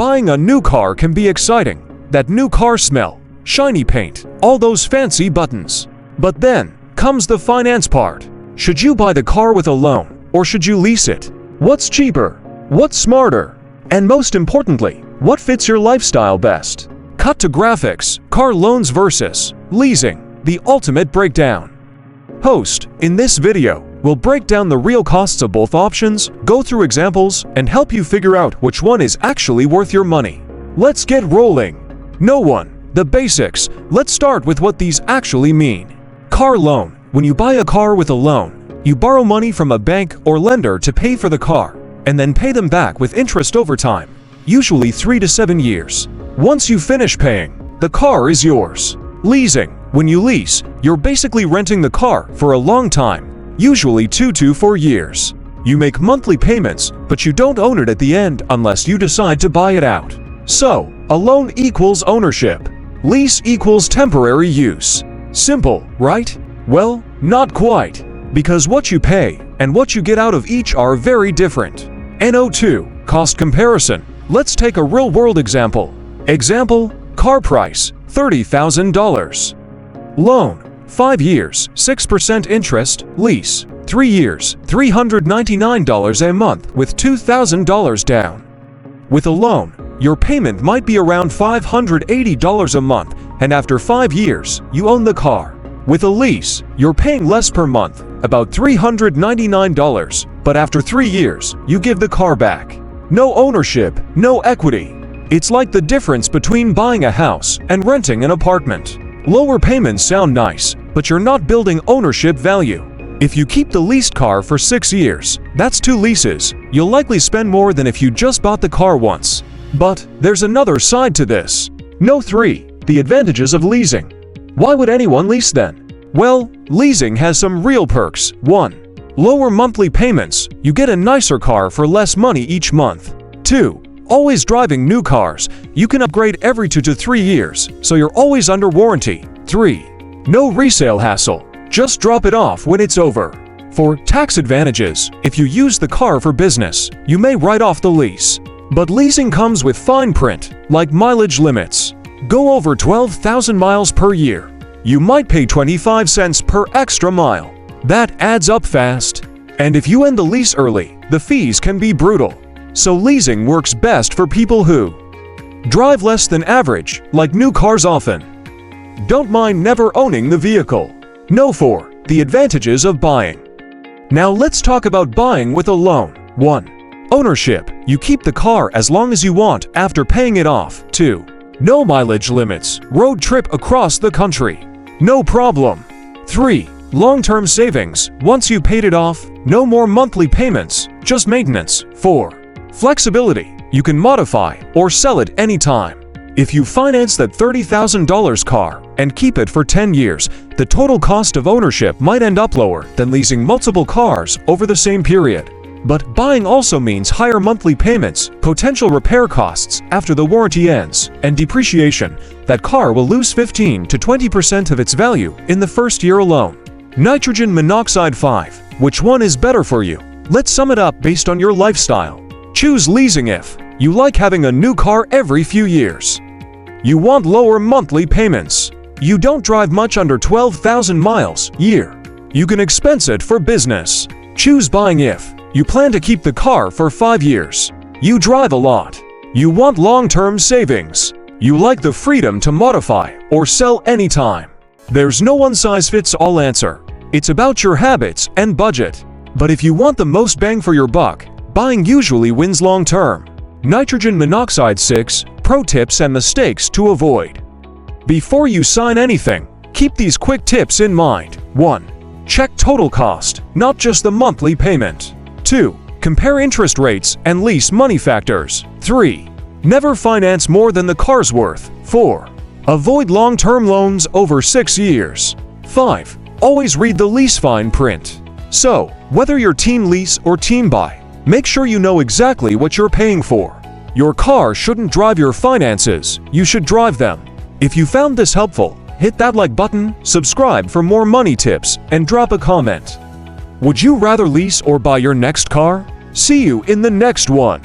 Buying a new car can be exciting. That new car smell, shiny paint, all those fancy buttons. But then comes the finance part. Should you buy the car with a loan, or should you lease it? What's cheaper? What's smarter? And most importantly, what fits your lifestyle best? Cut to graphics, car loans versus leasing, the ultimate breakdown. Host, in this video, we'll break down the real costs of both options, go through examples, and help you figure out which one is actually worth your money. Let's get rolling. The basics. Let's start with what these actually mean. Car loan. When you buy a car with a loan, you borrow money from a bank or lender to pay for the car, and then pay them back with interest over time, usually 3 to 7 years. Once you finish paying, the car is yours. Leasing. When you lease, you're basically renting the car for a long time, usually 2 to 4 years. You make monthly payments, but you don't own it at the end unless you decide to buy it out. So, a loan equals ownership. Lease equals temporary use. Simple, right? Well, not quite. Because what you pay and what you get out of each are very different. NO2, cost comparison. Let's take a real-world example. Example, car price, $30,000. Loan, 5 years, 6% interest, lease, 3 years, $399 a month with $2,000 down. With a loan, your payment might be around $580 a month, and after 5 years, you own the car. With a lease, you're paying less per month, about $399, but after 3 years, you give the car back. No ownership, no equity. It's like the difference between buying a house and renting an apartment. Lower payments sound nice, but you're not building ownership value. If you keep the leased car for 6 years, that's 2 leases. You'll likely spend more than if you just bought the car once. But there's another side to this. The advantages of leasing. Why would anyone lease then? Well, leasing has some real perks. 1. Lower monthly payments. You get a nicer car for less money each month. 2. Always driving new cars. You can upgrade every 2 to 3 years, so you're always under warranty. 3. No resale hassle. Just drop it off when it's over. 4. Tax advantages. If you use the car for business, you may write off the lease. But leasing comes with fine print, like mileage limits. Go over 12,000 miles per year. You might pay 25 cents per extra mile. That adds up fast. And if you end the lease early, the fees can be brutal. So leasing works best for people who drive less than average, like new cars often. Don't mind never owning the vehicle. 4. The advantages of buying. Now let's talk about buying with a loan. 1. Ownership. You keep the car as long as you want after paying it off. 2. No mileage limits. Road trip across the country. No problem. 3. Long-term savings. Once you paid it off, no more monthly payments, just maintenance. 4. Flexibility. You can modify or sell it anytime. If you finance that $30,000 car and keep it for 10 years, the total cost of ownership might end up lower than leasing multiple cars over the same period. But buying also means higher monthly payments, potential repair costs after the warranty ends, and depreciation. That car will lose 15 to 20% of its value in the first year alone. Nitrogen monoxide 5. Which one is better for you? Let's sum it up based on your lifestyle. Choose leasing if you like having a new car every few years. You want lower monthly payments. You don't drive much under 12,000 miles a year. You can expense it for business. Choose buying if you plan to keep the car for 5 years. You drive a lot. You want long-term savings. You like the freedom to modify or sell anytime. There's no one-size-fits-all answer. It's about your habits and budget. But if you want the most bang for your buck, buying usually wins long-term. Nitrogen monoxide 6. Pro tips and mistakes to avoid. Before you sign anything, keep these quick tips in mind. 1. Check total cost, not just the monthly payment. 2. Compare interest rates and lease money factors. 3. Never finance more than the car's worth. 4. Avoid long-term loans over 6 years. 5. Always read the lease fine print. So, whether you're team lease or team buy, make sure you know exactly what you're paying for. Your car shouldn't drive your finances, you should drive them. If you found this helpful, hit that like button, subscribe for more money tips, and drop a comment. Would you rather lease or buy your next car? See you in the next one.